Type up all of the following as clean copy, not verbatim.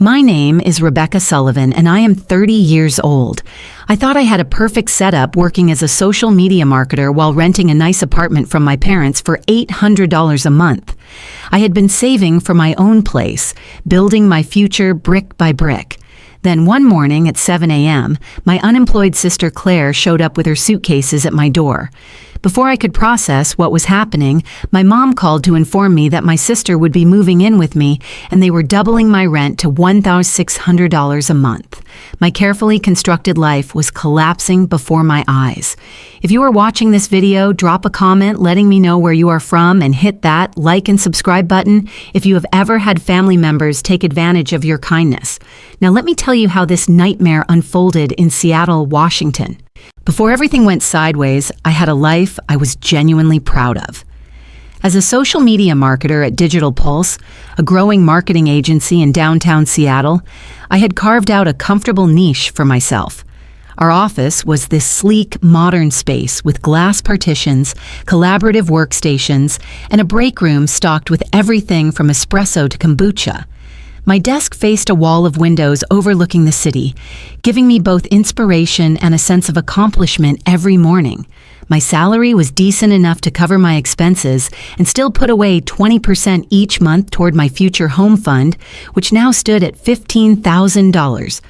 My name is Rebecca Sullivan, and I am 30 years old. I thought I had a perfect setup working as a social media marketer while renting a nice apartment from my parents for $800 a month. I had been saving for my own place, building my future brick by brick. Then one morning at 7 a.m., my unemployed sister Claire showed up with her suitcases at my door. Before I could process what was happening, my mom called to inform me that my sister would be moving in with me and they were doubling my rent to $1,600 a month. My carefully constructed life was collapsing before my eyes. If you are watching this video, drop a comment letting me know where you are from and hit that like and subscribe button if you have ever had family members take advantage of your kindness. Now let me tell you how this nightmare unfolded in Seattle, Washington. Before everything went sideways, I had a life I was genuinely proud of. As a social media marketer at Digital Pulse, a growing marketing agency in downtown Seattle, I had carved out a comfortable niche for myself. Our office was this sleek, modern space with glass partitions, collaborative workstations, and a break room stocked with everything from espresso to kombucha. My desk faced a wall of windows overlooking the city, giving me both inspiration and a sense of accomplishment every morning. My salary was decent enough to cover my expenses and still put away 20% each month toward my future home fund, which now stood at $15,000.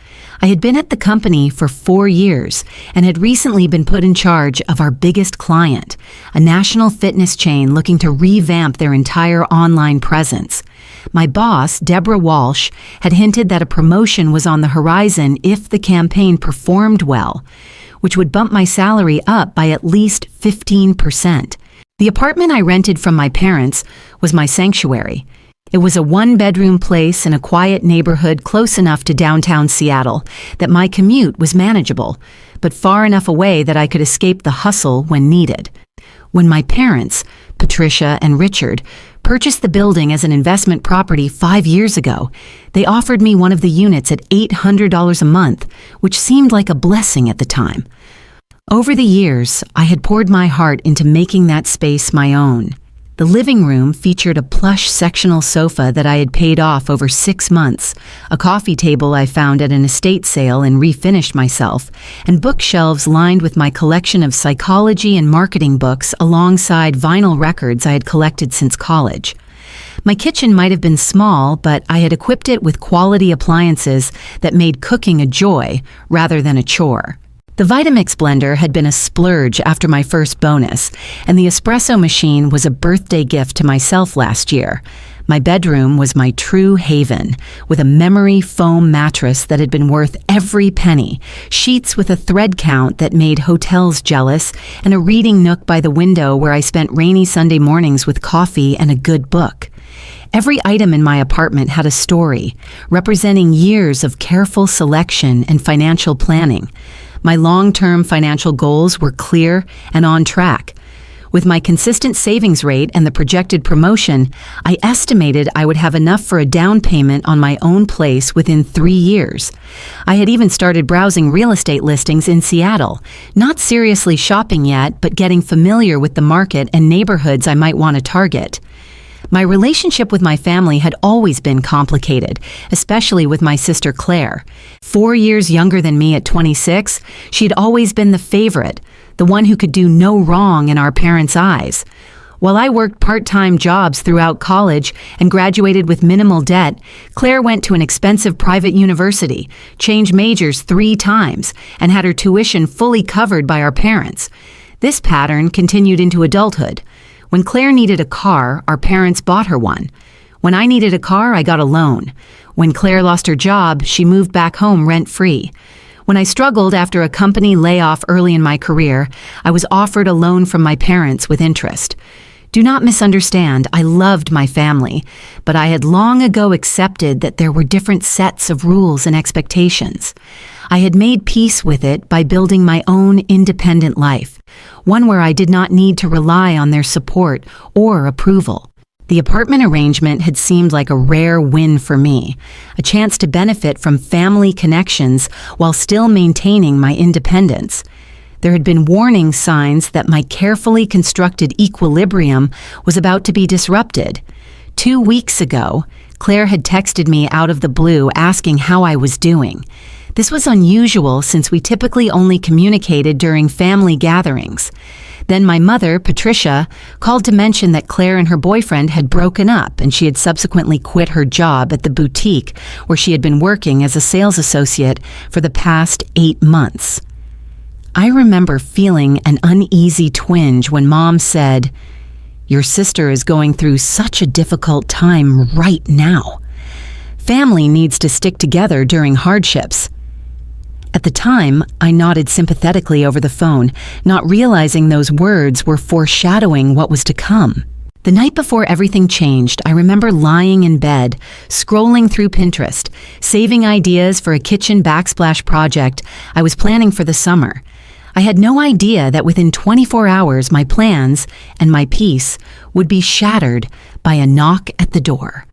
I had been at the company for 4 years and had recently been put in charge of our biggest client, a national fitness chain looking to revamp their entire online presence. My boss, Deborah Walsh, had hinted that a promotion was on the horizon if the campaign performed well, which would bump my salary up by at least 15%. The apartment I rented from my parents was my sanctuary. It was a one-bedroom place in a quiet neighborhood close enough to downtown Seattle that my commute was manageable, but far enough away that I could escape the hustle when needed. When my parents, Patricia and Richard, purchased the building as an investment property 5 years ago, they offered me one of the units at $800 a month, which seemed like a blessing at the time. Over the years, I had poured my heart into making that space my own. The living room featured a plush sectional sofa that I had paid off over 6 months, a coffee table I found at an estate sale and refinished myself, and bookshelves lined with my collection of psychology and marketing books alongside vinyl records I had collected since college. My kitchen might have been small, but I had equipped it with quality appliances that made cooking a joy rather than a chore. The Vitamix blender had been a splurge after my first bonus, and the espresso machine was a birthday gift to myself last year. My bedroom was my true haven, with a memory foam mattress that had been worth every penny, sheets with a thread count that made hotels jealous, and a reading nook by the window where I spent rainy Sunday mornings with coffee and a good book. Every item in my apartment had a story, representing years of careful selection and financial planning. My long-term financial goals were clear and on track. With my consistent savings rate and the projected promotion, I estimated I would have enough for a down payment on my own place within 3 years. I had even started browsing real estate listings in Seattle, not seriously shopping yet, but getting familiar with the market and neighborhoods I might want to target. My relationship with my family had always been complicated, especially with my sister Claire. 4 years younger than me at 26, she had always been the favorite, the one who could do no wrong in our parents' eyes. While I worked part-time jobs throughout college and graduated with minimal debt, Claire went to an expensive private university, changed majors 3 times, and had her tuition fully covered by our parents. This pattern continued into adulthood. When Claire needed a car, our parents bought her one. When I needed a car, I got a loan. When Claire lost her job, she moved back home rent-free. When I struggled after a company layoff early in my career, I was offered a loan from my parents with interest. Do not misunderstand, I loved my family, but I had long ago accepted that there were different sets of rules and expectations. I had made peace with it by building my own independent life, one where I did not need to rely on their support or approval. The apartment arrangement had seemed like a rare win for me, a chance to benefit from family connections while still maintaining my independence. There had been warning signs that my carefully constructed equilibrium was about to be disrupted. 2 weeks ago, Claire had texted me out of the blue asking how I was doing. This was unusual since we typically only communicated during family gatherings. Then my mother, Patricia, called to mention that Claire and her boyfriend had broken up and she had subsequently quit her job at the boutique where she had been working as a sales associate for the past 8 months. I remember feeling an uneasy twinge when Mom said, "Your sister is going through such a difficult time right now. Family needs to stick together during hardships." At the time, I nodded sympathetically over the phone, not realizing those words were foreshadowing what was to come. The night before everything changed, I remember lying in bed, scrolling through Pinterest, saving ideas for a kitchen backsplash project I was planning for the summer. I had no idea that within 24 hours my plans and my peace would be shattered by a knock at the door.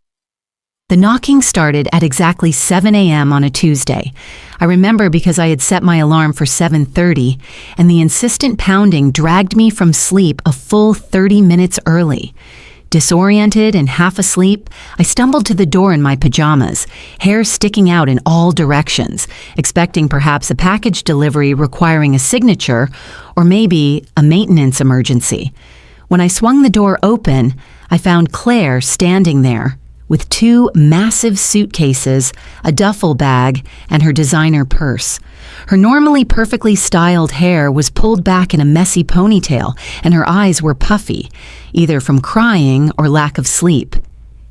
The knocking started at exactly 7 a.m. on a Tuesday. I remember because I had set my alarm for 7:30, and the insistent pounding dragged me from sleep a full 30 minutes early. Disoriented and half asleep, I stumbled to the door in my pajamas, hair sticking out in all directions, expecting perhaps a package delivery requiring a signature or maybe a maintenance emergency. When I swung the door open, I found Claire standing there with 2 massive suitcases, a duffel bag, and her designer purse. Her normally perfectly styled hair was pulled back in a messy ponytail, and her eyes were puffy, either from crying or lack of sleep.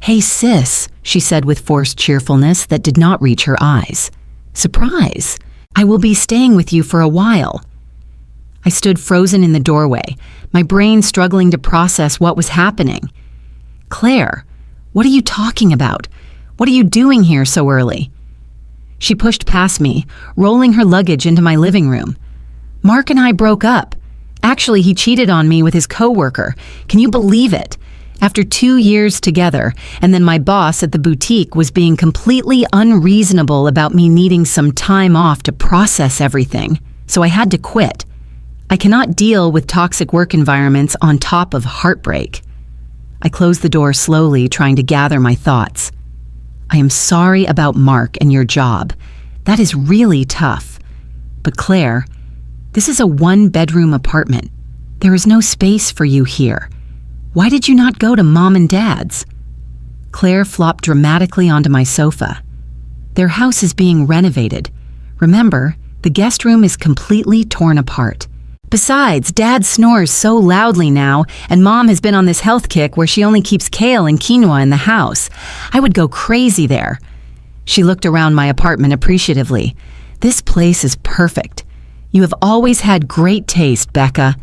"Hey sis," she said with forced cheerfulness that did not reach her eyes. "Surprise! I will be staying with you for a while." I stood frozen in the doorway, my brain struggling to process what was happening. "Claire, what are you talking about? What are you doing here so early?" She pushed past me, rolling her luggage into my living room. "Mark and I broke up. Actually, he cheated on me with his coworker. Can you believe it? After 2 years together, and then my boss at the boutique was being completely unreasonable about me needing some time off to process everything, so I had to quit. I cannot deal with toxic work environments on top of heartbreak." I closed the door slowly, trying to gather my thoughts. "I am sorry about Mark and your job. That is really tough. But Claire, this is a 1-bedroom apartment. There is no space for you here. Why did you not go to Mom and Dad's?" Claire flopped dramatically onto my sofa. "Their house is being renovated. Remember, the guest room is completely torn apart. Besides, Dad snores so loudly now, and Mom has been on this health kick where she only keeps kale and quinoa in the house. I would go crazy there." She looked around my apartment appreciatively. "This place is perfect. You have always had great taste, Becca."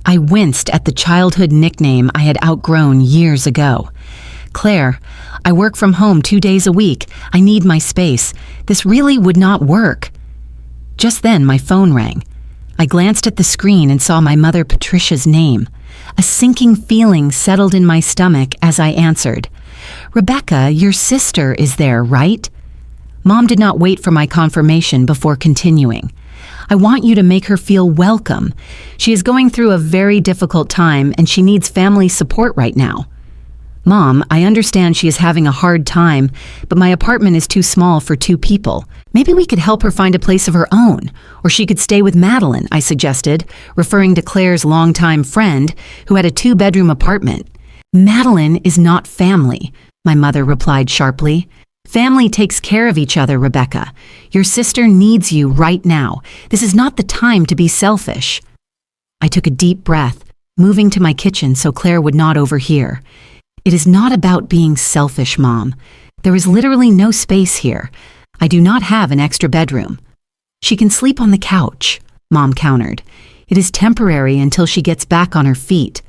I winced at the childhood nickname I had outgrown years ago. "Claire, I work from home 2 days a week. I need my space. This really would not work." Just then, my phone rang. I glanced at the screen and saw my mother Patricia's name. A sinking feeling settled in my stomach as I answered. "Rebecca, your sister is there, right?" Mom did not wait for my confirmation before continuing. "I want you to make her feel welcome. She is going through a very difficult time and she needs family support right now." "Mom, I understand she is having a hard time, but my apartment is too small for 2 people. Maybe we could help her find a place of her own, or she could stay with Madeline," I suggested, referring to Claire's longtime friend who had a 2-bedroom apartment. "Madeline is not family," my mother replied sharply. "Family takes care of each other, Rebecca. Your sister needs you right now. This is not the time to be selfish." I took a deep breath, moving to my kitchen so Claire would not overhear. "It is not about being selfish, Mom. There is literally no space here. I do not have an extra bedroom." "She can sleep on the couch," Mom countered. "It is temporary until she gets back on her feet."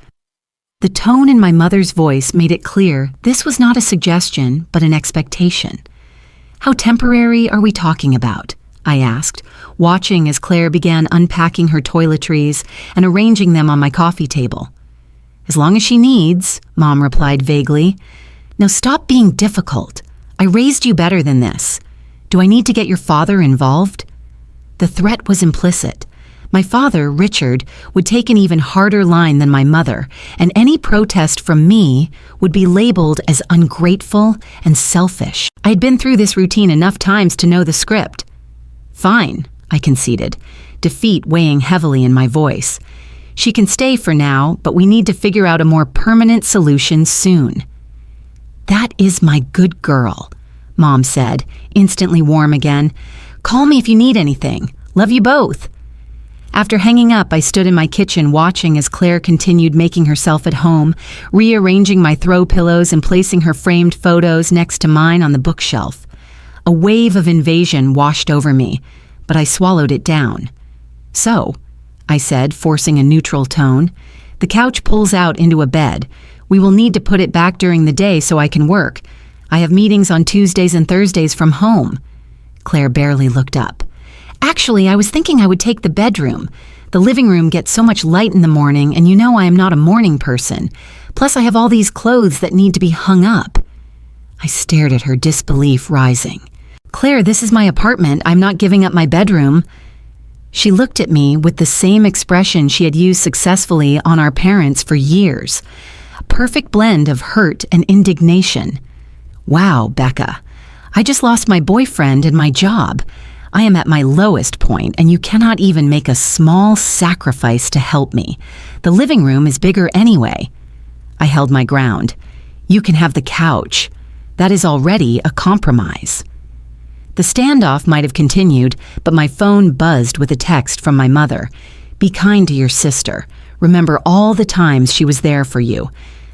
The tone in my mother's voice made it clear this was not a suggestion, but an expectation. "How temporary are we talking about?" I asked, watching as Claire began unpacking her toiletries and arranging them on my coffee table. "As long as she needs," Mom replied vaguely. "Now stop being difficult. I raised you better than this. Do I need to get your father involved?" The threat was implicit. My father, Richard, would take an even harder line than my mother, and any protest from me would be labeled as ungrateful and selfish. I had been through this routine enough times to know the script. Fine, I conceded, defeat weighing heavily in my voice. She can stay for now, but we need to figure out a more permanent solution soon. That is my good girl, Mom said, instantly warm again. Call me if you need anything. Love you both. After hanging up, I stood in my kitchen watching as Claire continued making herself at home, rearranging my throw pillows and placing her framed photos next to mine on the bookshelf. A wave of invasion washed over me, but I swallowed it down. So, I said, forcing a neutral tone, the couch pulls out into a bed. We will need to put it back during the day so I can work. I have meetings on Tuesdays and Thursdays from home. Claire barely looked up. Actually, I was thinking I would take the bedroom. The living room gets so much light in the morning, and you know I am not a morning person. Plus, I have all these clothes that need to be hung up. I stared at her, disbelief rising. Claire, this is my apartment. I'm not giving up my bedroom. She looked at me with the same expression she had used successfully on our parents for years. A perfect blend of hurt and indignation. Wow, Becca. I just lost my boyfriend and my job. I am at my lowest point, and you cannot even make a small sacrifice to help me. The living room is bigger anyway. I held my ground. You can have the couch. That is already a compromise. The standoff might have continued, but my phone buzzed with a text from my mother. Be kind to your sister. Remember all the times she was there for you.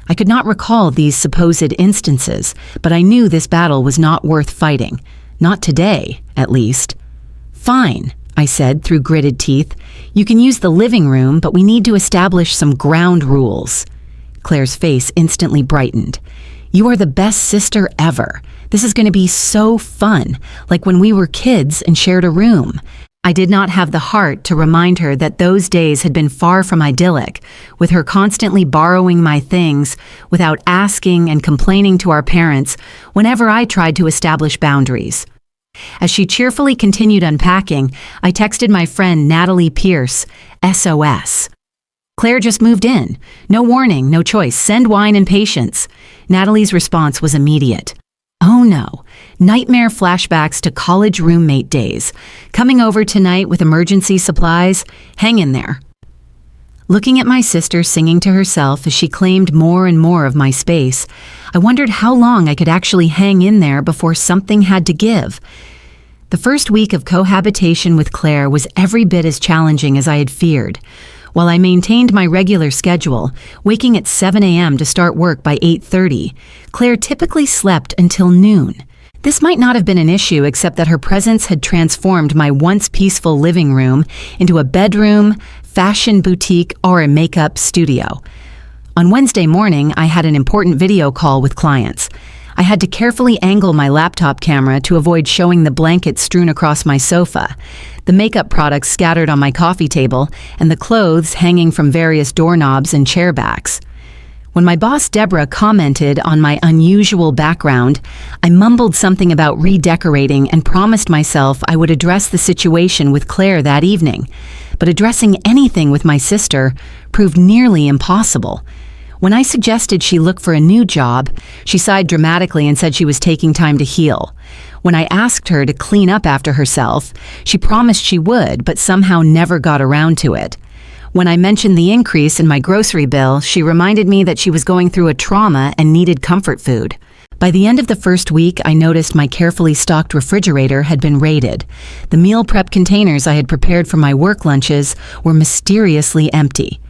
I could not recall these supposed instances, but I knew this battle was not worth fighting. Not today, at least. Fine, I said through gritted teeth. You can use the living room, but we need to establish some ground rules. Claire's face instantly brightened. You are the best sister ever. This is going to be so fun, like when we were kids and shared a room. I did not have the heart to remind her that those days had been far from idyllic, with her constantly borrowing my things without asking and complaining to our parents whenever I tried to establish boundaries. As she cheerfully continued unpacking, I texted my friend Natalie Pierce, SOS. Claire just moved in. No warning, no choice. Send wine and patience. Natalie's response was immediate. Oh no, nightmare flashbacks to college roommate days. Coming over tonight with emergency supplies? Hang in there. Looking at my sister singing to herself as she claimed more and more of my space, I wondered how long I could actually hang in there before something had to give. The first week of cohabitation with Claire was every bit as challenging as I had feared. While I maintained my regular schedule, waking at 7 a.m. to start work by 8:30, Claire typically slept until noon. This might not have been an issue except that her presence had transformed my once peaceful living room into a bedroom, fashion boutique, or a makeup studio. On Wednesday morning, I had an important video call with clients. I had to carefully angle my laptop camera to avoid showing the blankets strewn across my sofa, the makeup products scattered on my coffee table, and the clothes hanging from various doorknobs and chair backs. When my boss Deborah commented on my unusual background, I mumbled something about redecorating and promised myself I would address the situation with Claire that evening. But addressing anything with my sister proved nearly impossible. When I suggested she look for a new job, she sighed dramatically and said she was taking time to heal. When I asked her to clean up after herself, she promised she would, but somehow never got around to it. When I mentioned the increase in my grocery bill, she reminded me that she was going through a trauma and needed comfort food. By the end of the first week, I noticed my carefully stocked refrigerator had been raided. The meal prep containers I had prepared for my work lunches were mysteriously empty.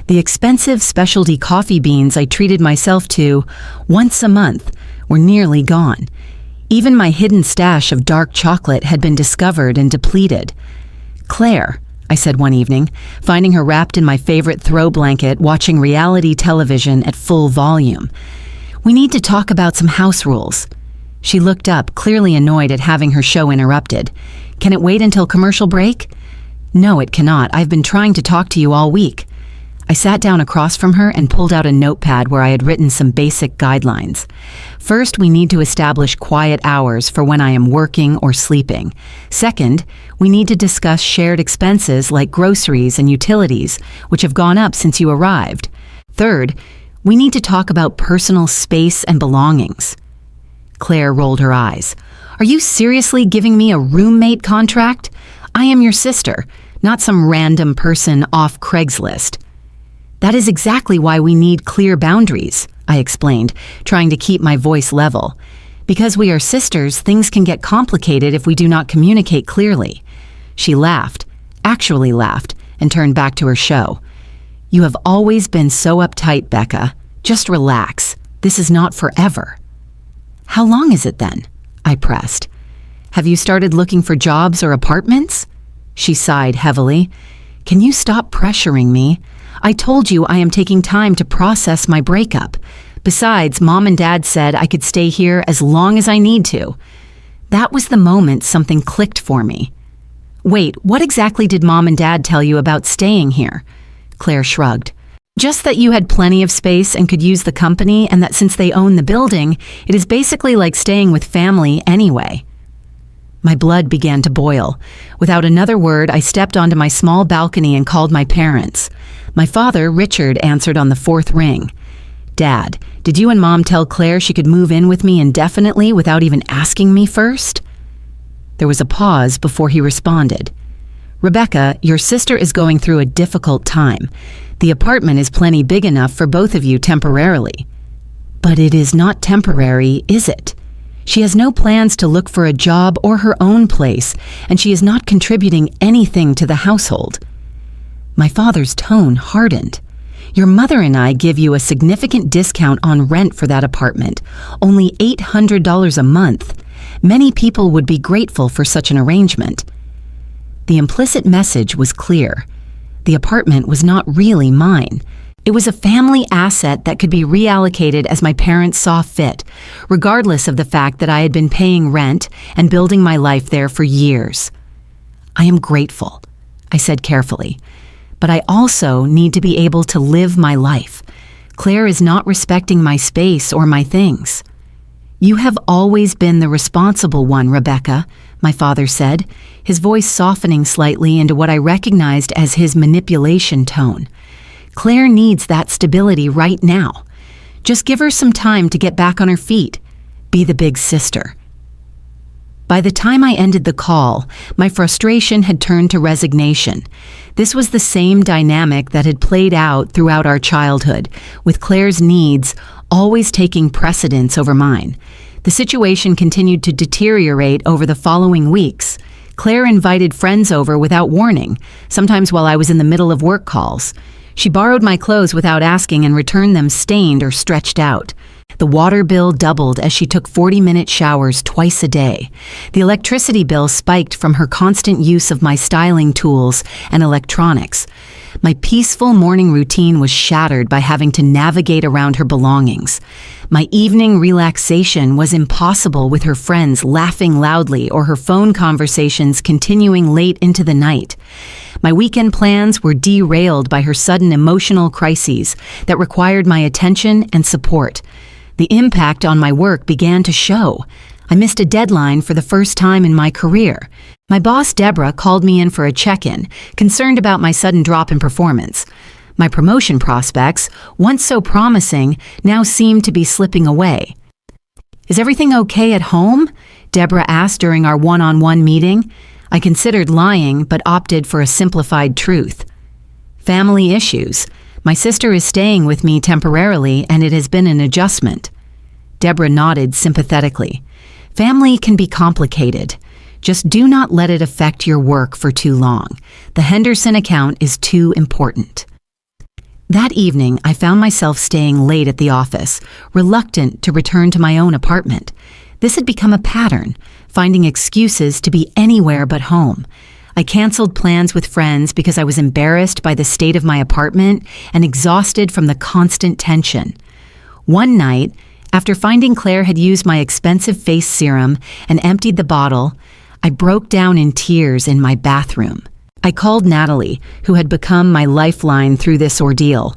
The expensive specialty coffee beans I treated myself to once a month were nearly gone. Even my hidden stash of dark chocolate had been discovered and depleted. Claire, I said one evening, finding her wrapped in my favorite throw blanket, watching reality television at full volume. We need to talk about some house rules. She looked up, clearly annoyed at having her show interrupted. Can it wait until commercial break? No, it cannot. I've been trying to talk to you all week. I sat down across from her and pulled out a notepad where I had written some basic guidelines. First, we need to establish quiet hours for when I am working or sleeping. Second, we need to discuss shared expenses like groceries and utilities, which have gone up since you arrived. Third, we need to talk about personal space and belongings. Claire rolled her eyes. Are you seriously giving me a roommate contract? I am your sister, not some random person off Craigslist. That is exactly why we need clear boundaries, I explained, trying to keep my voice level. Because we are sisters, things can get complicated if we do not communicate clearly. She laughed, actually laughed, and turned back to her show. You have always been so uptight, Becca. Just relax. This is not forever. How long is it then? I pressed. Have you started looking for jobs or apartments? She sighed heavily. Can you stop pressuring me? I told you I am taking time to process my breakup. Besides, Mom and Dad said I could stay here as long as I need to. That was the moment something clicked for me. Wait, what exactly did Mom and Dad tell you about staying here? Claire shrugged. Just that you had plenty of space and could use the company, and that since they own the building, it is basically like staying with family anyway. My blood began to boil. Without another word, I stepped onto my small balcony and called my parents. My father, Richard, answered on the fourth ring. Dad, did you and Mom tell Claire she could move in with me indefinitely without even asking me first? There was a pause before he responded. Rebecca, your sister is going through a difficult time. The apartment is plenty big enough for both of you temporarily. But it is not temporary, is it? She has no plans to look for a job or her own place, and she is not contributing anything to the household. My father's tone hardened. Your mother and I give you a significant discount on rent for that apartment, only $800 a month. Many people would be grateful for such an arrangement. The implicit message was clear. The apartment was not really mine. It was a family asset that could be reallocated as my parents saw fit, regardless of the fact that I had been paying rent and building my life there for years. I am grateful, I said carefully, but I also need to be able to live my life. Claire is not respecting my space or my things. You have always been the responsible one, Rebecca, my father said, his voice softening slightly into what I recognized as his manipulation tone. Claire needs that stability right now. Just give her some time to get back on her feet. Be the big sister. By the time I ended the call, my frustration had turned to resignation. This was the same dynamic that had played out throughout our childhood, with Claire's needs always taking precedence over mine. The situation continued to deteriorate over the following weeks. Claire invited friends over without warning, sometimes while I was in the middle of work calls. She borrowed my clothes without asking and returned them stained or stretched out. The water bill doubled as she took 40-minute showers twice a day. The electricity bill spiked from her constant use of my styling tools and electronics. My peaceful morning routine was shattered by having to navigate around her belongings. My evening relaxation was impossible with her friends laughing loudly or her phone conversations continuing late into the night. My weekend plans were derailed by her sudden emotional crises that required my attention and support. The impact on my work began to show. I missed a deadline for the first time in my career. My boss, Deborah, called me in for a check-in, concerned about my sudden drop in performance. My promotion prospects, once so promising, now seemed to be slipping away. Is everything okay at home? Deborah asked during our one-on-one meeting. I considered lying, but opted for a simplified truth. Family issues. My sister is staying with me temporarily, and it has been an adjustment. Deborah nodded sympathetically. Family can be complicated. Just do not let it affect your work for too long. The Henderson account is too important. That evening, I found myself staying late at the office, reluctant to return to my own apartment. This had become a pattern, finding excuses to be anywhere but home. I canceled plans with friends because I was embarrassed by the state of my apartment and exhausted from the constant tension. One night, after finding Claire had used my expensive face serum and emptied the bottle, I broke down in tears in my bathroom. I called Natalie, who had become my lifeline through this ordeal.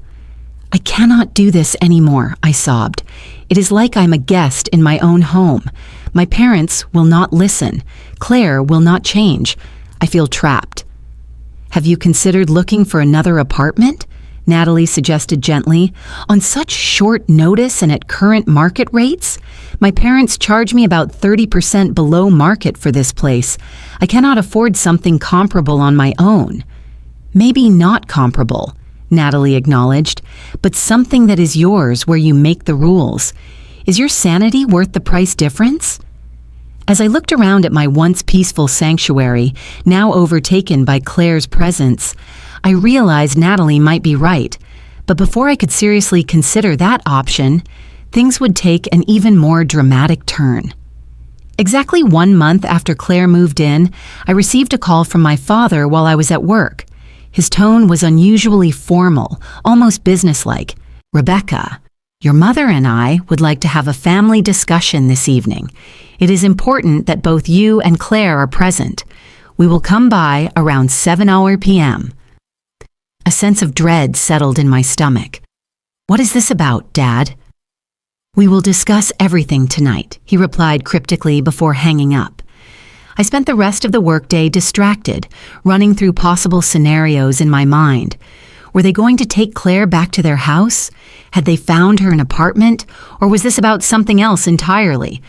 "I cannot do this anymore," I sobbed. "It is like I'm a guest in my own home. My parents will not listen. Claire will not change. I feel trapped." "Have you considered looking for another apartment?" Natalie suggested gently. "On such short notice and at current market rates? My parents charge me about 30% below market for this place. I cannot afford something comparable on my own." "Maybe not comparable," Natalie acknowledged, "but something that is yours where you make the rules. Is your sanity worth the price difference?" As I looked around at my once peaceful sanctuary, now overtaken by Claire's presence, I realized Natalie might be right. But before I could seriously consider that option, things would take an even more dramatic turn. Exactly 1 month after Claire moved in, I received a call from my father while I was at work. His tone was unusually formal, almost businesslike. "Rebecca, your mother and I would like to have a family discussion this evening. It is important that both you and Claire are present. We will come by around 7 p.m. A sense of dread settled in my stomach. "What is this about, Dad?" "We will discuss everything tonight," he replied cryptically before hanging up. I spent the rest of the workday distracted, running through possible scenarios in my mind. Were they going to take Claire back to their house? Had they found her an apartment? Or was this about something else entirely?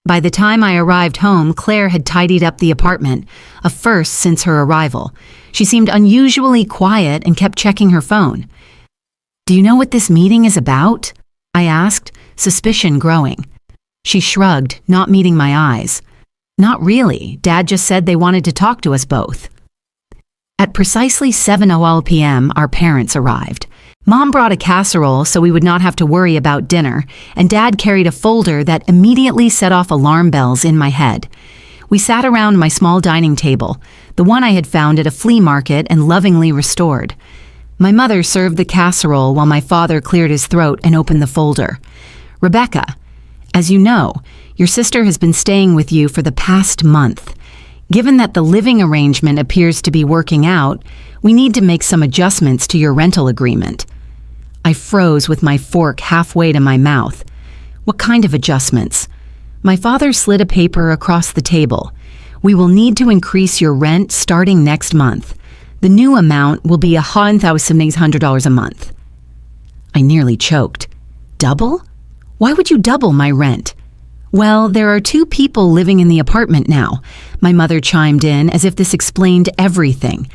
By the time I arrived home, Claire had tidied up the apartment, a first since her arrival. She seemed unusually quiet and kept checking her phone. "Do you know what this meeting is about?" I asked, suspicion growing. She shrugged, not meeting my eyes. "Not really. Dad just said they wanted to talk to us both." At precisely 7:00 p.m., our parents arrived. Mom brought a casserole so we would not have to worry about dinner, and Dad carried a folder that immediately set off alarm bells in my head. We sat around my small dining table, the one I had found at a flea market and lovingly restored. My mother served the casserole while my father cleared his throat and opened the folder. "Rebecca, as you know, your sister has been staying with you for the past month. Given that the living arrangement appears to be working out, we need to make some adjustments to your rental agreement." I froze with my fork halfway to my mouth. "What kind of adjustments?" My father slid a paper across the table. "We will need to increase your rent starting next month. The new amount will be $1,800 a month." I nearly choked. "Double? Why would you double my rent?" "Well, there are 2 people living in the apartment now," my mother chimed in as if this explained everything.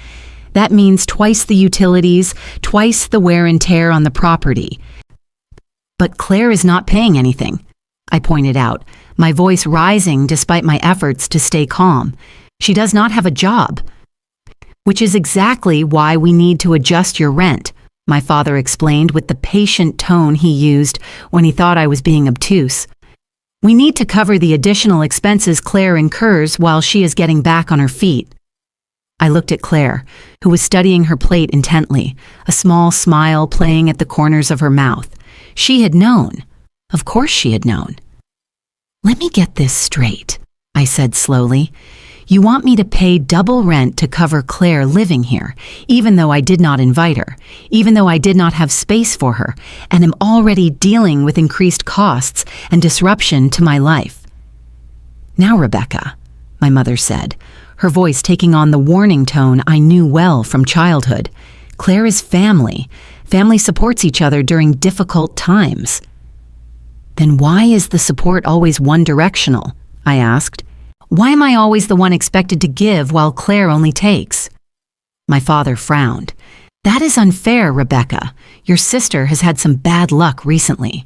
"That means twice the utilities, twice the wear and tear on the property." "But Claire is not paying anything," I pointed out, my voice rising despite my efforts to stay calm. "She does not have a job." "Which is exactly why we need to adjust your rent," my father explained with the patient tone he used when he thought I was being obtuse. "We need to cover the additional expenses Claire incurs while she is getting back on her feet." I looked at Claire, who was studying her plate intently, a small smile playing at the corners of her mouth. She had known. Of course she had known. "Let me get this straight," I said slowly. "You want me to pay double rent to cover Claire living here, even though I did not invite her, even though I did not have space for her, and am already dealing with increased costs and disruption to my life." "Now, Rebecca," my mother said, her voice taking on the warning tone I knew well from childhood. "Claire is family. Family supports each other during difficult times." "Then why is the support always one-directional?" I asked. "Why am I always the one expected to give while Claire only takes?" My father frowned. "That is unfair, Rebecca. Your sister has had some bad luck recently."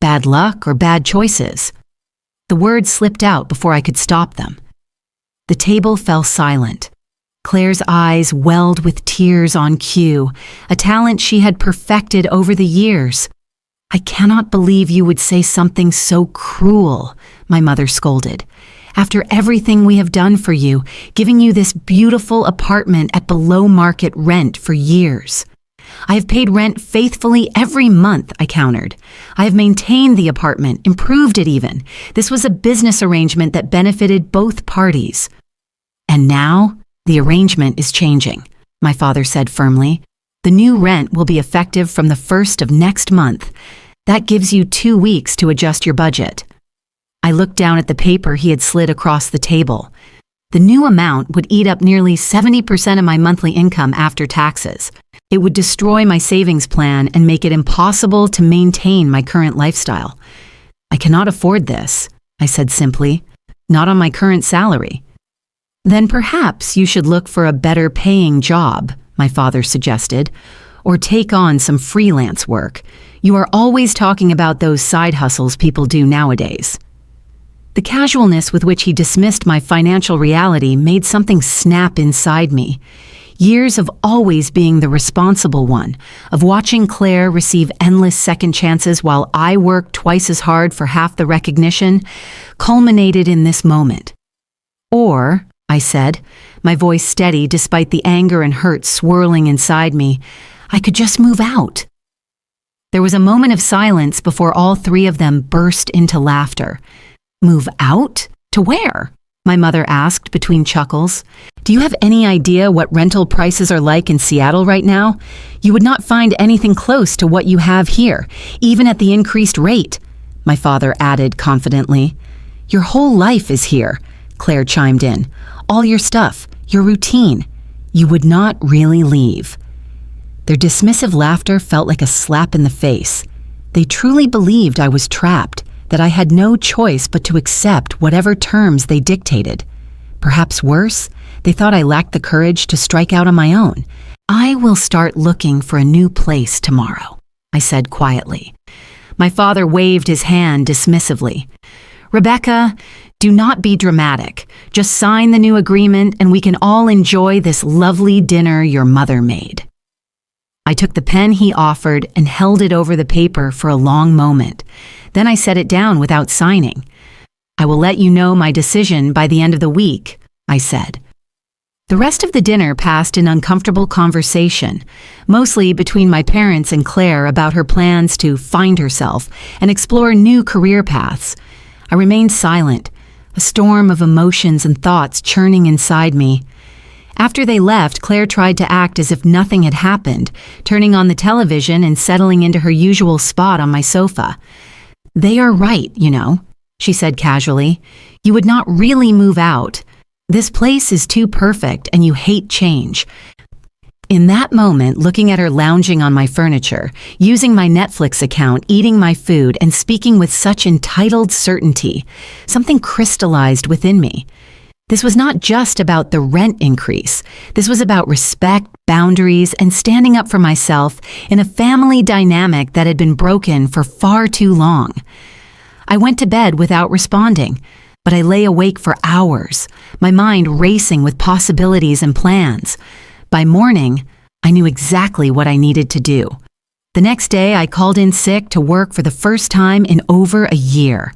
"Bad luck or bad choices?" The words slipped out before I could stop them. The table fell silent. Claire's eyes welled with tears on cue, a talent she had perfected over the years. "I cannot believe you would say something so cruel," my mother scolded. "After everything we have done for you, giving you this beautiful apartment at below market rent for years." "I have paid rent faithfully every month," I countered. "I have maintained the apartment, improved it even. This was a business arrangement that benefited both parties." "And now, The arrangement is changing, my father said firmly. The new rent will be effective from the 1st of next month. That gives you 2 weeks to adjust your budget. I looked down at the paper he had slid across the table. The new amount would eat up nearly 70% of my monthly income after taxes. It would destroy my savings plan and make it impossible to maintain my current lifestyle. I cannot afford this, I said simply. Not on my current salary. Then perhaps you should look for a better paying job, my father suggested, or take on some freelance work. You are always talking about those side hustles people do nowadays. The casualness with which he dismissed my financial reality made something snap inside me. Years of always being the responsible one, of watching Claire receive endless second chances while I worked twice as hard for half the recognition, culminated in this moment. Or, I said, my voice steady despite the anger and hurt swirling inside me, I could just move out. There was a moment of silence before all three of them burst into laughter. Move out? To where? My mother asked between chuckles. Do you have any idea what rental prices are like in Seattle right now? You would not find anything close to what you have here, even at the increased rate, my father added confidently. Your whole life is here, Claire chimed in. All your stuff, your routine. You would not really leave. Their dismissive laughter felt like a slap in the face. They truly believed I was trapped, that I had no choice but to accept whatever terms they dictated. Perhaps worse, they thought I lacked the courage to strike out on my own. I will start looking for a new place tomorrow, I said quietly. My father waved his hand dismissively. Rebecca, do not be dramatic. Just sign the new agreement and we can all enjoy this lovely dinner your mother made. I took the pen he offered and held it over the paper for a long moment. Then I set it down without signing. I will let you know my decision by the end of the week, I said. The rest of the dinner passed in uncomfortable conversation, mostly between my parents and Claire about her plans to find herself and explore new career paths. I remained silent, a storm of emotions and thoughts churning inside me. After they left, Claire tried to act as if nothing had happened, turning on the television and settling into her usual spot on my sofa. They are right, you know, she said casually. You would not really move out. This place is too perfect and you hate change. In that moment, looking at her lounging on my furniture, using my Netflix account, eating my food, and speaking with such entitled certainty, something crystallized within me. This was not just about the rent increase. This was about respect, boundaries, and standing up for myself in a family dynamic that had been broken for far too long. I went to bed without responding, but I lay awake for hours, my mind racing with possibilities and plans. By morning, I knew exactly what I needed to do. The next day, I called in sick to work for the first time in over a year.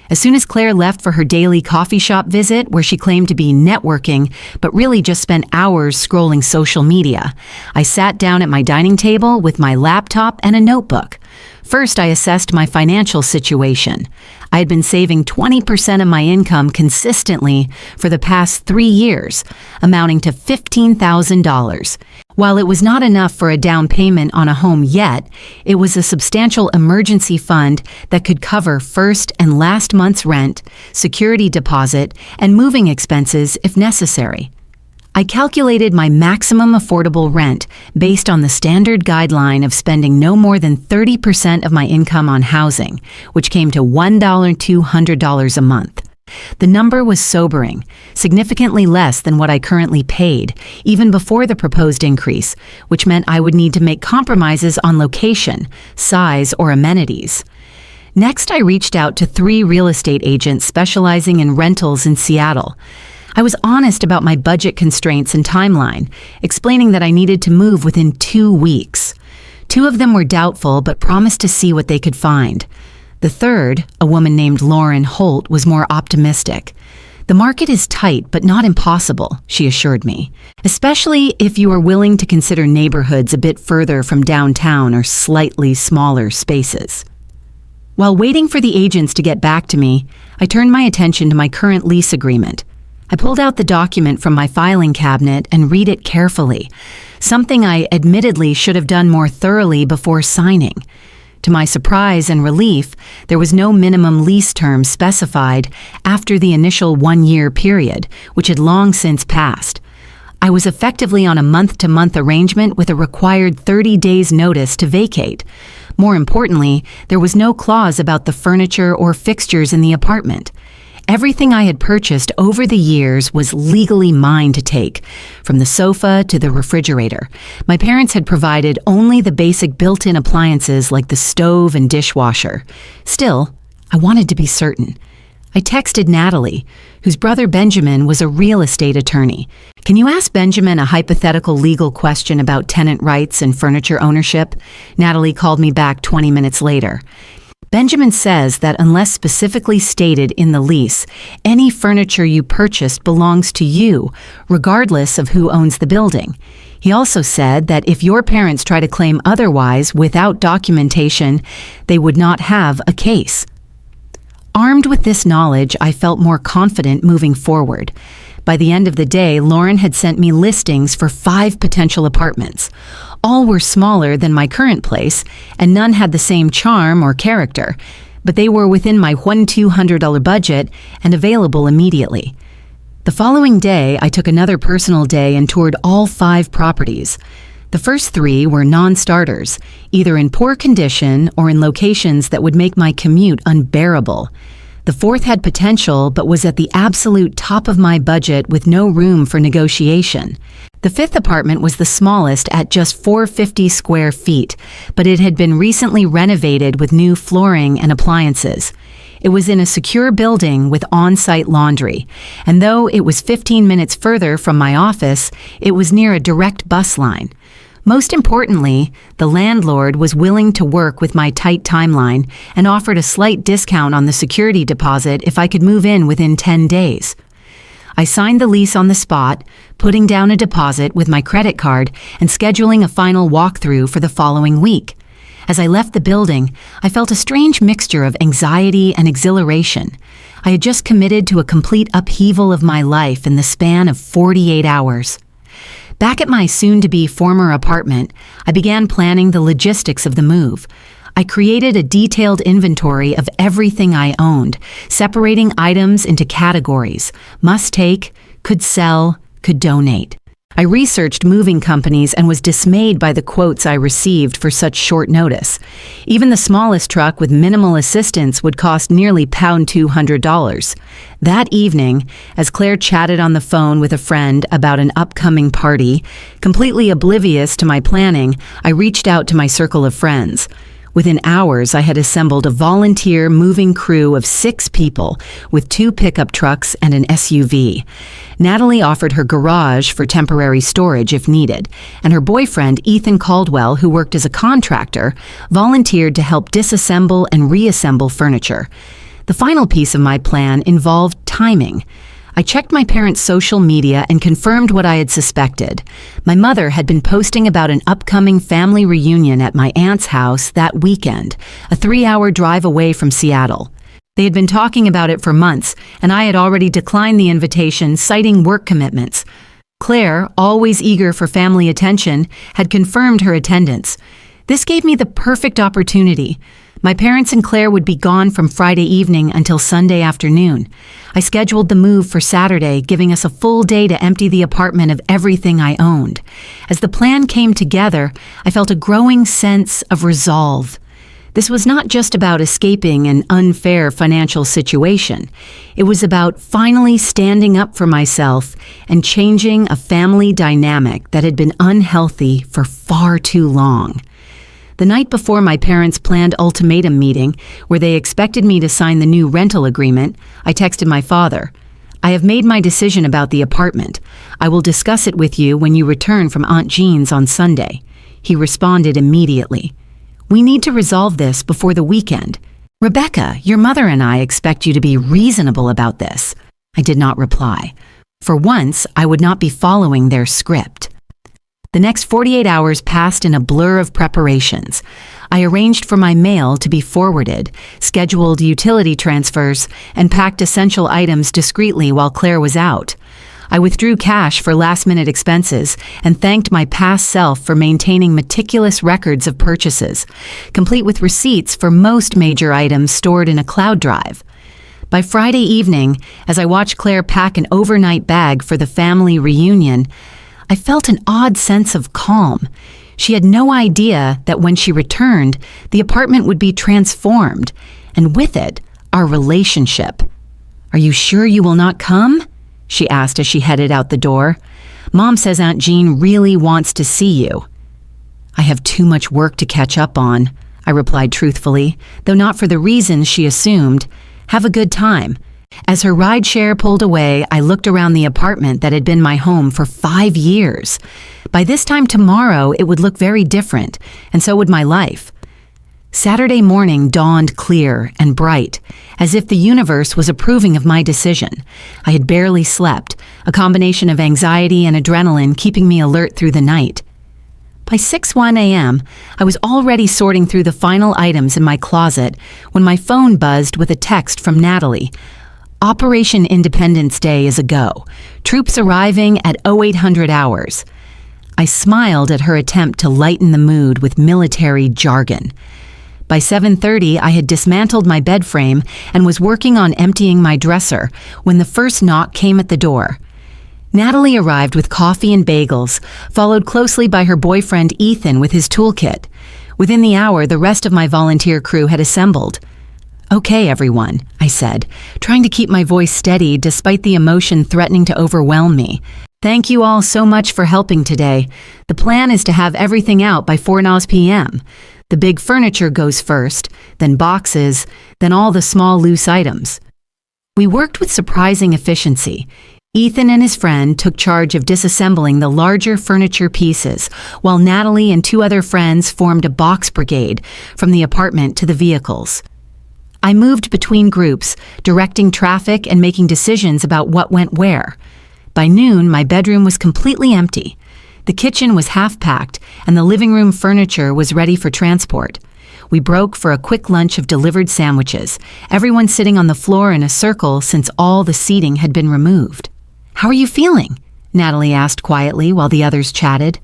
As soon as Claire left for her daily coffee shop visit, where she claimed to be networking, but really just spent hours scrolling social media, I sat down at my dining table with my laptop and a notebook. First, I assessed my financial situation. I had been saving 20% of my income consistently for the past 3 years, amounting to $15,000. While it was not enough for a down payment on a home yet, it was a substantial emergency fund that could cover first and last month's rent, security deposit, and moving expenses if necessary. I calculated my maximum affordable rent based on the standard guideline of spending no more than 30% of my income on housing, which came to $1,200 a month. The number was sobering, significantly less than what I currently paid, even before the proposed increase, which meant I would need to make compromises on location, size, or amenities. Next, I reached out to 3 real estate agents specializing in rentals in Seattle. I was honest about my budget constraints and timeline, explaining that I needed to move within 2 weeks. 2 of them were doubtful but promised to see what they could find. The third, a woman named Lauren Holt, was more optimistic. The market is tight but not impossible, she assured me, especially if you are willing to consider neighborhoods a bit further from downtown or slightly smaller spaces. While waiting for the agents to get back to me, I turned my attention to my current lease agreement. I pulled out the document from my filing cabinet and read it carefully, something I admittedly should have done more thoroughly before signing. To my surprise and relief, there was no minimum lease term specified after the initial 1-year period, which had long since passed. I was effectively on a month-to-month arrangement with a required 30 days notice to vacate. More importantly, there was no clause about the furniture or fixtures in the apartment. Everything I had purchased over the years was legally mine to take, from the sofa to the refrigerator. My parents had provided only the basic built-in appliances like the stove and dishwasher. Still, I wanted to be certain. I texted Natalie, whose brother Benjamin was a real estate attorney. "Can you ask Benjamin a hypothetical legal question about tenant rights and furniture ownership?" Natalie called me back 20 minutes later. "Benjamin says that unless specifically stated in the lease, any furniture you purchased belongs to you, regardless of who owns the building. He also said that if your parents try to claim otherwise without documentation, they would not have a case." Armed with this knowledge, I felt more confident moving forward. By the end of the day, Lauren had sent me listings for 5 potential apartments. All were smaller than my current place, and none had the same charm or character, but they were within my $1,200 budget and available immediately. The following day, I took another personal day and toured all 5 properties. The first 3 were non-starters, either in poor condition or in locations that would make my commute unbearable. The 4th had potential but was at the absolute top of my budget with no room for negotiation. The 5th apartment was the smallest at just 450 square feet, but it had been recently renovated with new flooring and appliances. It was in a secure building with on-site laundry, and though it was 15 minutes further from my office, it was near a direct bus line. Most importantly, the landlord was willing to work with my tight timeline and offered a slight discount on the security deposit if I could move in within 10 days. I signed the lease on the spot, putting down a deposit with my credit card and scheduling a final walkthrough for the following week. As I left the building, I felt a strange mixture of anxiety and exhilaration. I had just committed to a complete upheaval of my life in the span of 48 hours. Back at my soon-to-be former apartment, I began planning the logistics of the move. I created a detailed inventory of everything I owned, separating items into categories: must take, could sell, could donate. I researched moving companies and was dismayed by the quotes I received for such short notice. Even the smallest truck with minimal assistance would cost nearly $200. That evening, as Claire chatted on the phone with a friend about an upcoming party, completely oblivious to my planning, I reached out to my circle of friends. Within hours, I had assembled a volunteer moving crew of 6 people with 2 pickup trucks and an SUV. Natalie offered her garage for temporary storage if needed, and her boyfriend, Ethan Caldwell, who worked as a contractor, volunteered to help disassemble and reassemble furniture. The final piece of my plan involved timing. I checked my parents' social media and confirmed what I had suspected. My mother had been posting about an upcoming family reunion at my aunt's house that weekend, a 3-hour drive away from Seattle. They had been talking about it for months, and I had already declined the invitation, citing work commitments. Claire, always eager for family attention, had confirmed her attendance. This gave me the perfect opportunity. My parents and Claire would be gone from Friday evening until Sunday afternoon. I scheduled the move for Saturday, giving us a full day to empty the apartment of everything I owned. As the plan came together, I felt a growing sense of resolve. This was not just about escaping an unfair financial situation. It was about finally standing up for myself and changing a family dynamic that had been unhealthy for far too long. The night before my parents' planned ultimatum meeting, where they expected me to sign the new rental agreement, I texted my father. "I have made my decision about the apartment. I will discuss it with you when you return from Aunt Jean's on Sunday." He responded immediately. "We need to resolve this before the weekend. Rebecca, your mother and I expect you to be reasonable about this." I did not reply. For once, I would not be following their script. The next 48 hours passed in a blur of preparations. I arranged for my mail to be forwarded, scheduled utility transfers, and packed essential items discreetly while Claire was out. I withdrew cash for last-minute expenses and thanked my past self for maintaining meticulous records of purchases, complete with receipts for most major items stored in a cloud drive. By Friday evening, as I watched Claire pack an overnight bag for the family reunion, I felt an odd sense of calm. She had no idea that when she returned, the apartment would be transformed, and with it, our relationship. "Are you sure you will not come?" she asked as she headed out the door. "Mom says Aunt Jean really wants to see you." "I have too much work to catch up on," I replied truthfully, though not for the reasons she assumed. "Have a good time." As her rideshare pulled away, I looked around the apartment that had been my home for 5 years. By this time tomorrow, it would look very different, and so would my life. Saturday morning dawned clear and bright, as if the universe was approving of my decision. I had barely slept, a combination of anxiety and adrenaline keeping me alert through the night. By 6:01 a.m., I was already sorting through the final items in my closet when my phone buzzed with a text from Natalie. "Operation Independence Day is a go. Troops arriving at 0800 hours." I smiled at her attempt to lighten the mood with military jargon. By 7:30, I had dismantled my bed frame and was working on emptying my dresser when the first knock came at the door. Natalie arrived with coffee and bagels, followed closely by her boyfriend Ethan with his toolkit. Within the hour, the rest of my volunteer crew had assembled. "Okay, everyone," I said, trying to keep my voice steady despite the emotion threatening to overwhelm me. "Thank you all so much for helping today. The plan is to have everything out by 4 p.m. The big furniture goes first, then boxes, then all the small loose items." We worked with surprising efficiency. Ethan and his friend took charge of disassembling the larger furniture pieces, while Natalie and 2 other friends formed a box brigade from the apartment to the vehicles. I moved between groups, directing traffic and making decisions about what went where. By noon, my bedroom was completely empty. The kitchen was half-packed, and the living room furniture was ready for transport. We broke for a quick lunch of delivered sandwiches, everyone sitting on the floor in a circle since all the seating had been removed. "How are you feeling?" Natalie asked quietly while the others chatted.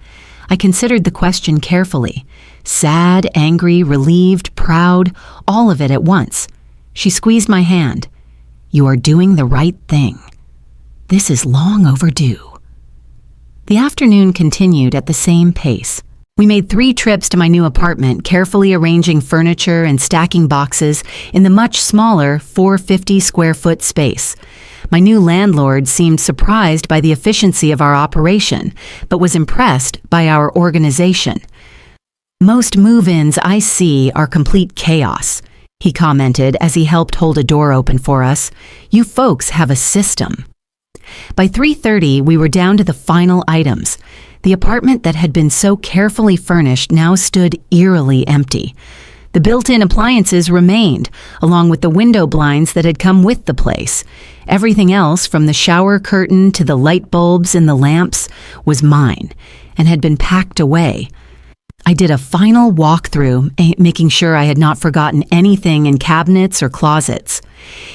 I considered the question carefully. Sad, angry, relieved, proud, all of it at once. She squeezed my hand. "You are doing the right thing. This is long overdue." The afternoon continued at the same pace. We made 3 trips to my new apartment, carefully arranging furniture and stacking boxes in the much smaller 450-square-foot space. My new landlord seemed surprised by the efficiency of our operation, but was impressed by our organization. "Most move-ins I see are complete chaos," he commented as he helped hold a door open for us. "You folks have a system." By 3:30, we were down to the final items. The apartment that had been so carefully furnished now stood eerily empty. The built-in appliances remained, along with the window blinds that had come with the place. Everything else, from the shower curtain to the light bulbs and the lamps, was mine and had been packed away. I did a final walkthrough, making sure I had not forgotten anything in cabinets or closets.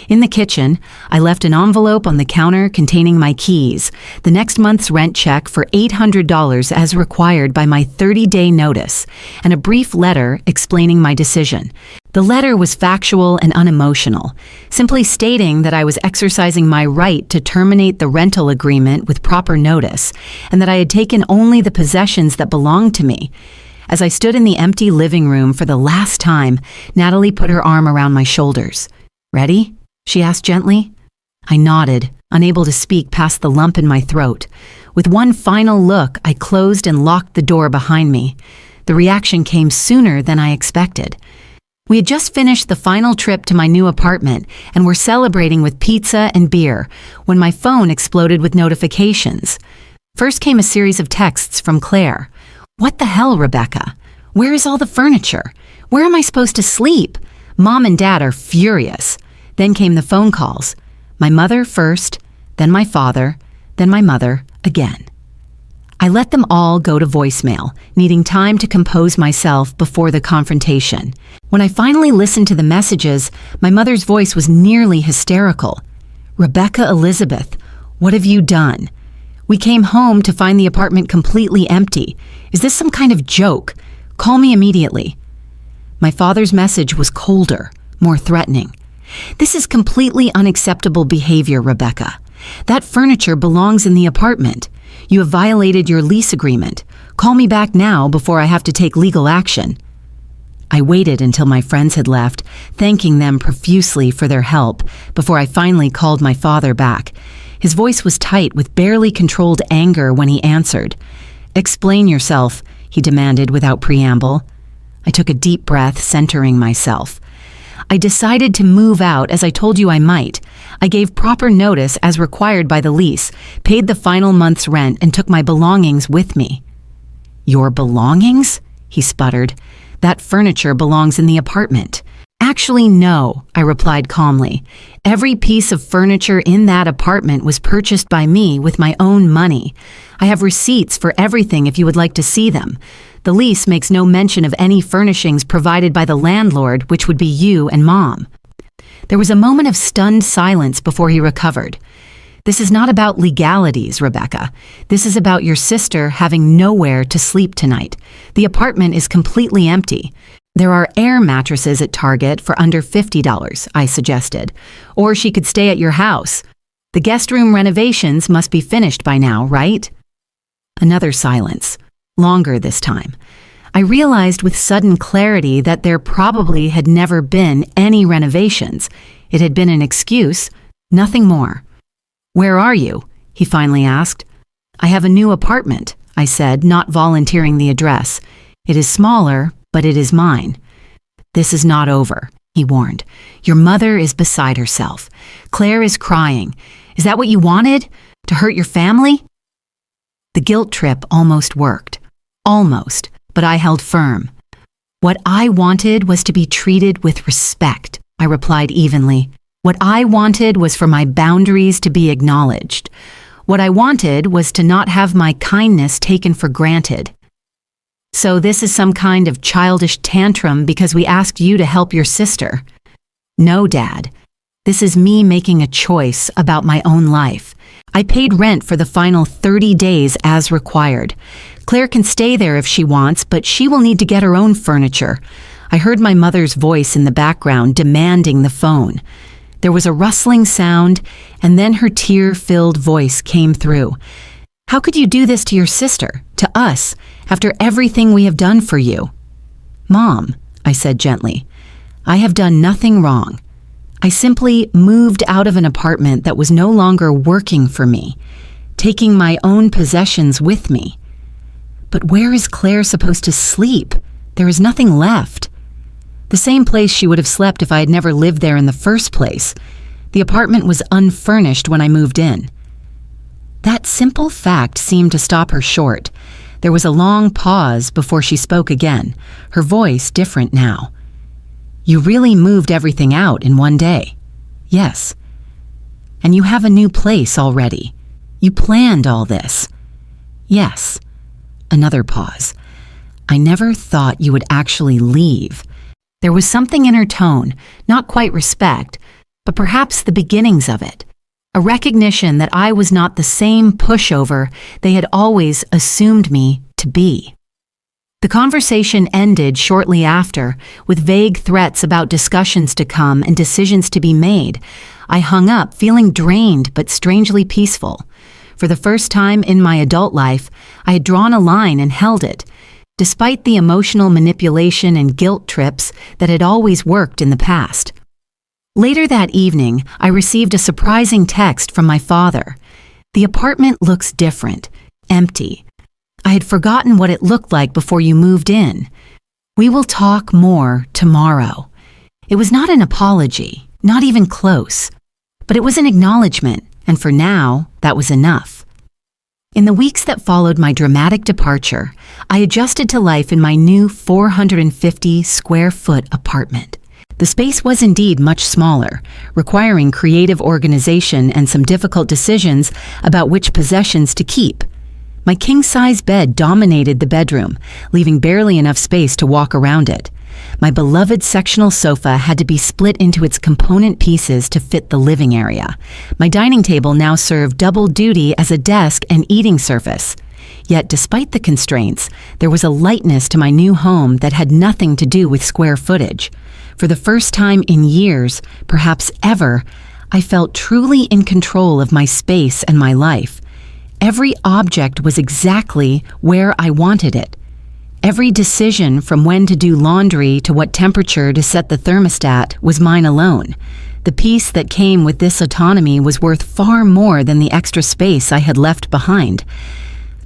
In the kitchen, I left an envelope on the counter containing my keys, the next month's rent check for $800 as required by my 30-day notice, and a brief letter explaining my decision. The letter was factual and unemotional, simply stating that I was exercising my right to terminate the rental agreement with proper notice, and that I had taken only the possessions that belonged to me. As I stood in the empty living room for the last time, Natalie put her arm around my shoulders. "Ready?" she asked gently. I nodded, unable to speak past the lump in my throat. With one final look, I closed and locked the door behind me. The reaction came sooner than I expected. We had just finished the final trip to my new apartment and were celebrating with pizza and beer when my phone exploded with notifications. First came a series of texts from Claire. "What the hell, Rebecca? Where is all the furniture? Where am I supposed to sleep? Mom and Dad are furious." Then came the phone calls. My mother first, then my father, then my mother again. I let them all go to voicemail, needing time to compose myself before the confrontation. When I finally listened to the messages, my mother's voice was nearly hysterical. "Rebecca Elizabeth, what have you done? We came home to find the apartment completely empty. Is this some kind of joke? Call me immediately." My father's message was colder, more threatening. "This is completely unacceptable behavior, Rebecca. That furniture belongs in the apartment. You have violated your lease agreement. Call me back now before I have to take legal action." I waited until my friends had left, thanking them profusely for their help, before I finally called my father back. His voice was tight with barely controlled anger when he answered. "Explain yourself," he demanded without preamble. I took a deep breath, centering myself. "I decided to move out as I told you I might. I gave proper notice as required by the lease, paid the final month's rent, and took my belongings with me." "Your belongings?" he sputtered. "That furniture belongs in the apartment." "Actually, no," I replied calmly. "Every piece of furniture in that apartment was purchased by me with my own money. I have receipts for everything if you would like to see them. The lease makes no mention of any furnishings provided by the landlord, which would be you and Mom." There was a moment of stunned silence before he recovered. "This is not about legalities, Rebecca. This is about your sister having nowhere to sleep tonight. The apartment is completely empty. There are air mattresses at Target for under $50, I suggested. Or she could stay at your house. The guest room renovations must be finished by now, right?" Another silence, longer this time. I realized with sudden clarity that there probably had never been any renovations. It had been an excuse, nothing more. "Where are you?" he finally asked. "I have a new apartment," I said, not volunteering the address. "It is smaller, but it is mine." "This is not over," he warned. "Your mother is beside herself. Claire is crying. Is that what you wanted? To hurt your family?" The guilt trip almost worked. Almost, but I held firm. "What I wanted was to be treated with respect," I replied evenly. "What I wanted was for my boundaries to be acknowledged. What I wanted was to not have my kindness taken for granted." "So this is some kind of childish tantrum because we asked you to help your sister?" "No, Dad. This is me making a choice about my own life. I paid rent for the final 30 days as required. Claire can stay there if she wants, but she will need to get her own furniture." I heard my mother's voice in the background demanding the phone. There was a rustling sound, and then her tear-filled voice came through. "How could you do this to your sister, to us, after everything we have done for you?" "Mom," I said gently, "I have done nothing wrong. I simply moved out of an apartment that was no longer working for me, taking my own possessions with me. But where is Claire supposed to sleep? There is nothing left. The same place she would have slept if I had never lived there in the first place. The apartment was unfurnished when I moved in." That simple fact seemed to stop her short. There was a long pause before she spoke again, her voice different now. "You really moved everything out in one day?" "Yes." "And you have a new place already? You planned all this?" "Yes." Another pause. "I never thought you would actually leave." There was something in her tone, not quite respect, but perhaps the beginnings of it. A recognition that I was not the same pushover they had always assumed me to be. The conversation ended shortly after, with vague threats about discussions to come and decisions to be made. I hung up, feeling drained but strangely peaceful. For the first time in my adult life, I had drawn a line and held it, despite the emotional manipulation and guilt trips that had always worked in the past. Later that evening, I received a surprising text from my father. "The apartment looks different, empty. I had forgotten what it looked like before you moved in. We will talk more tomorrow." It was not an apology, not even close, but it was an acknowledgement, and for now, that was enough. In the weeks that followed my dramatic departure, I adjusted to life in my new 450-square-foot apartment. The space was indeed much smaller, requiring creative organization and some difficult decisions about which possessions to keep. My king-size bed dominated the bedroom, leaving barely enough space to walk around it. My beloved sectional sofa had to be split into its component pieces to fit the living area. My dining table now served double duty as a desk and eating surface. Yet, despite the constraints, there was a lightness to my new home that had nothing to do with square footage. For the first time in years, perhaps ever, I felt truly in control of my space and my life. Every object was exactly where I wanted it. Every decision, from when to do laundry to what temperature to set the thermostat, was mine alone. The peace that came with this autonomy was worth far more than the extra space I had left behind.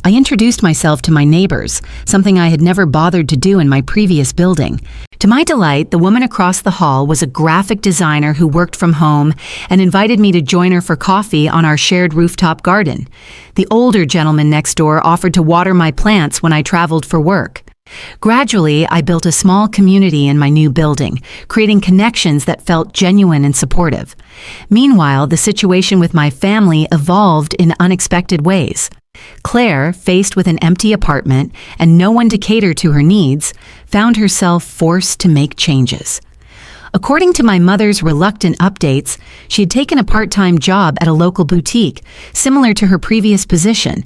I introduced myself to my neighbors, something I had never bothered to do in my previous building. To my delight, the woman across the hall was a graphic designer who worked from home and invited me to join her for coffee on our shared rooftop garden. The older gentleman next door offered to water my plants when I traveled for work. Gradually, I built a small community in my new building, creating connections that felt genuine and supportive. Meanwhile, the situation with my family evolved in unexpected ways. Claire, faced with an empty apartment and no one to cater to her needs, found herself forced to make changes. According to my mother's reluctant updates, she had taken a part-time job at a local boutique, similar to her previous position.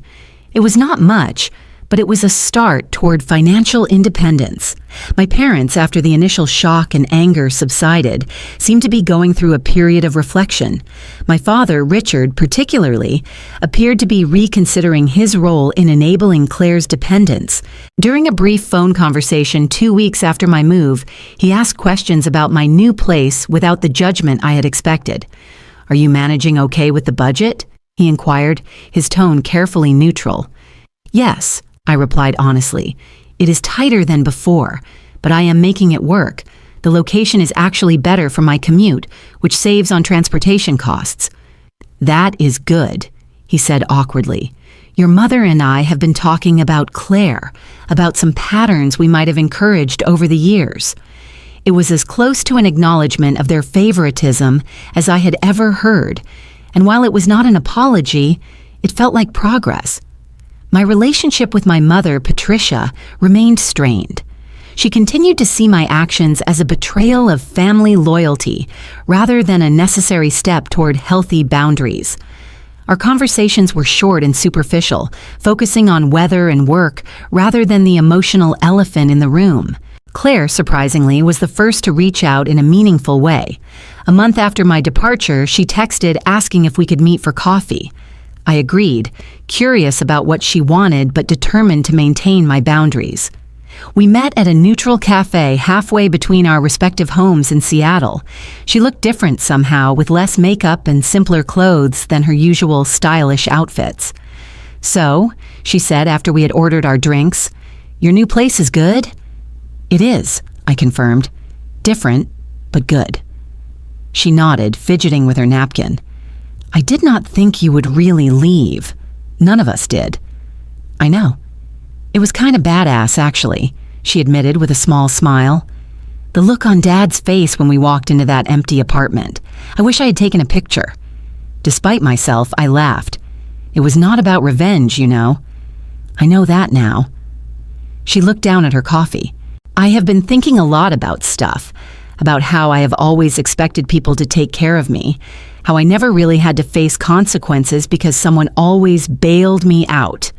It was not much, but it was a start toward financial independence. My parents, after the initial shock and anger subsided, seemed to be going through a period of reflection. My father, Richard, particularly, appeared to be reconsidering his role in enabling Claire's dependence. During a brief phone conversation 2 weeks after my move, he asked questions about my new place without the judgment I had expected. "Are you managing okay with the budget?" he inquired, his tone carefully neutral. "Yes," I replied honestly. "It is tighter than before, but I am making it work. The location is actually better for my commute, which saves on transportation costs." "That is good," he said awkwardly. "Your mother and I have been talking about Claire, about some patterns we might have encouraged over the years." It was as close to an acknowledgement of their favoritism as I had ever heard, and while it was not an apology, it felt like progress. My relationship with my mother, Patricia, remained strained. She continued to see my actions as a betrayal of family loyalty rather than a necessary step toward healthy boundaries. Our conversations were short and superficial, focusing on weather and work rather than the emotional elephant in the room. Claire, surprisingly, was the first to reach out in a meaningful way. A month after my departure, she texted asking if we could meet for coffee. I agreed, curious about what she wanted but determined to maintain my boundaries. We met at a neutral cafe halfway between our respective homes in Seattle. She looked different somehow, with less makeup and simpler clothes than her usual stylish outfits. "So," she said after we had ordered our drinks, "your new place is good?" "It is," I confirmed. "Different, but good." She nodded, fidgeting with her napkin. "I did not think you would really leave. None of us did." "I know. It was kind of badass, actually," she admitted with a small smile. "The look on Dad's face when we walked into that empty apartment. I wish I had taken a picture." Despite myself, I laughed. "It was not about revenge, you know." "I know that now." She looked down at her coffee. "I have been thinking a lot about stuff, about how I have always expected people to take care of me, how I never really had to face consequences because someone always bailed me out."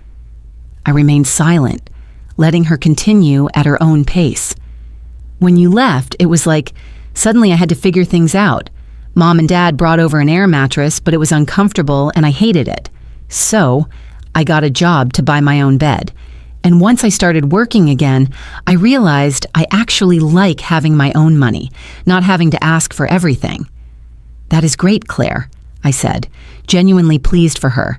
I remained silent, letting her continue at her own pace. "When you left, it was like suddenly I had to figure things out. Mom and Dad brought over an air mattress, but it was uncomfortable and I hated it. So I got a job to buy my own bed. And once I started working again, I realized I actually like having my own money, not having to ask for everything." "That is great, Claire," I said, genuinely pleased for her.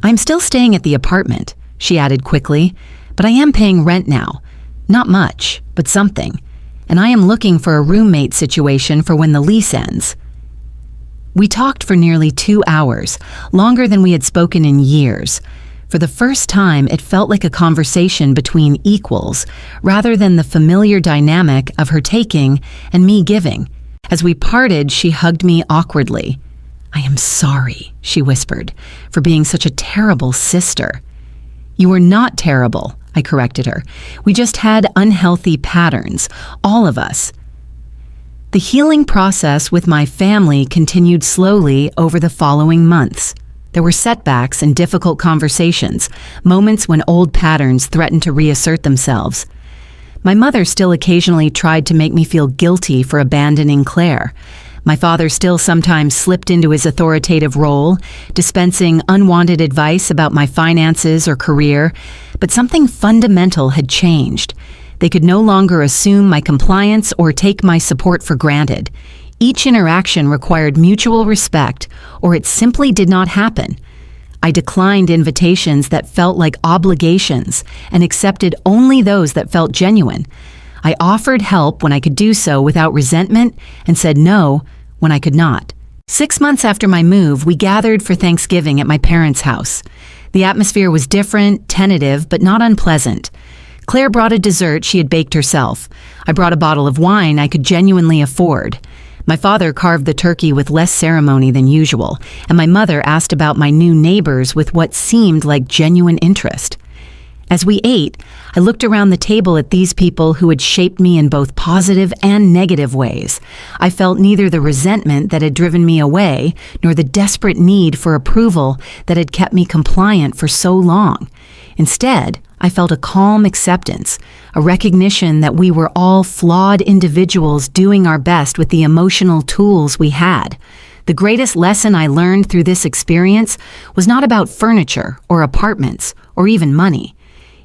"I'm still staying at the apartment," she added quickly, "but I am paying rent now. Not much, but something. And I am looking for a roommate situation for when the lease ends." We talked for nearly 2 hours, longer than we had spoken in years. For the first time, it felt like a conversation between equals, rather than the familiar dynamic of her taking and me giving. As we parted, she hugged me awkwardly. "I am sorry," she whispered, "for being such a terrible sister." "You were not terrible," I corrected her. "We just had unhealthy patterns, all of us." The healing process with my family continued slowly over the following months. There were setbacks and difficult conversations, moments when old patterns threatened to reassert themselves. My mother still occasionally tried to make me feel guilty for abandoning Claire. My father still sometimes slipped into his authoritative role, dispensing unwanted advice about my finances or career, but something fundamental had changed. They could no longer assume my compliance or take my support for granted. Each interaction required mutual respect, or it simply did not happen. I declined invitations that felt like obligations and accepted only those that felt genuine. I offered help when I could do so without resentment and said no when I could not. 6 months after my move, we gathered for Thanksgiving at my parents' house. The atmosphere was different, tentative, but not unpleasant. Claire brought a dessert she had baked herself. I brought a bottle of wine I could genuinely afford. My father carved the turkey with less ceremony than usual, and my mother asked about my new neighbors with what seemed like genuine interest. As we ate, I looked around the table at these people who had shaped me in both positive and negative ways. I felt neither the resentment that had driven me away, nor the desperate need for approval that had kept me compliant for so long. Instead, I felt a calm acceptance, a recognition that we were all flawed individuals doing our best with the emotional tools we had. The greatest lesson I learned through this experience was not about furniture or apartments or even money.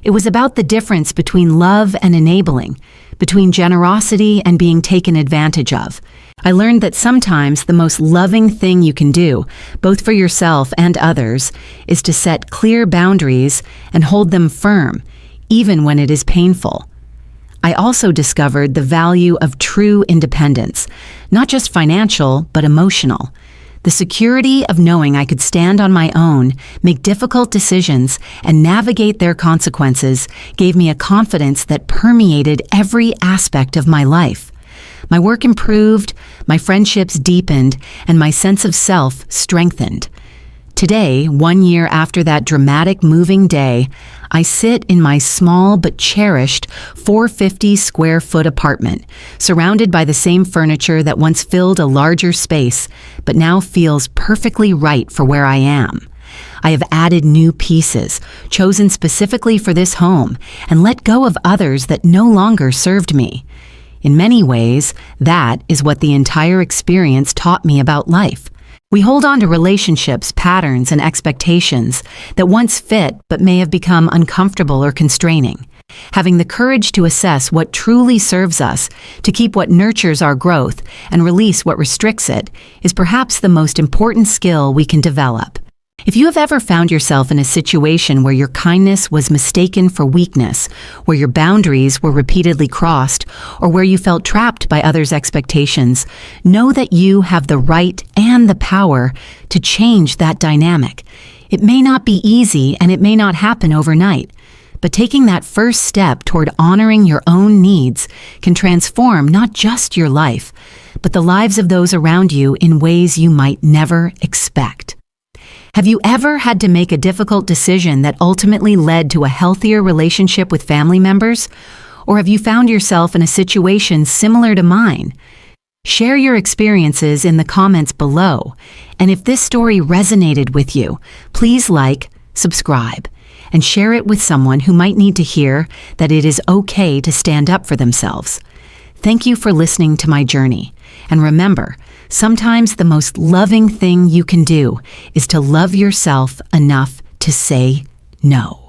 It was about the difference between love and enabling, between generosity and being taken advantage of. I learned that sometimes the most loving thing you can do, both for yourself and others, is to set clear boundaries and hold them firm, even when it is painful. I also discovered the value of true independence, not just financial, but emotional. The security of knowing I could stand on my own, make difficult decisions, and navigate their consequences gave me a confidence that permeated every aspect of my life. My work improved, my friendships deepened, and my sense of self strengthened. Today, 1 year after that dramatic moving day, I sit in my small but cherished 450 square foot apartment, surrounded by the same furniture that once filled a larger space, but now feels perfectly right for where I am. I have added new pieces, chosen specifically for this home, and let go of others that no longer served me. In many ways, that is what the entire experience taught me about life. We hold on to relationships, patterns, and expectations that once fit but may have become uncomfortable or constraining. Having the courage to assess what truly serves us, to keep what nurtures our growth, and release what restricts it, is perhaps the most important skill we can develop. If you have ever found yourself in a situation where your kindness was mistaken for weakness, where your boundaries were repeatedly crossed, or where you felt trapped by others' expectations, know that you have the right and the power to change that dynamic. It may not be easy and it may not happen overnight, but taking that first step toward honoring your own needs can transform not just your life, but the lives of those around you in ways you might never expect. Have you ever had to make a difficult decision that ultimately led to a healthier relationship with family members? Or have you found yourself in a situation similar to mine? Share your experiences in the comments below. And if this story resonated with you, please like, subscribe, and share it with someone who might need to hear that it is okay to stand up for themselves. Thank you for listening to my journey. And remember, sometimes the most loving thing you can do is to love yourself enough to say no.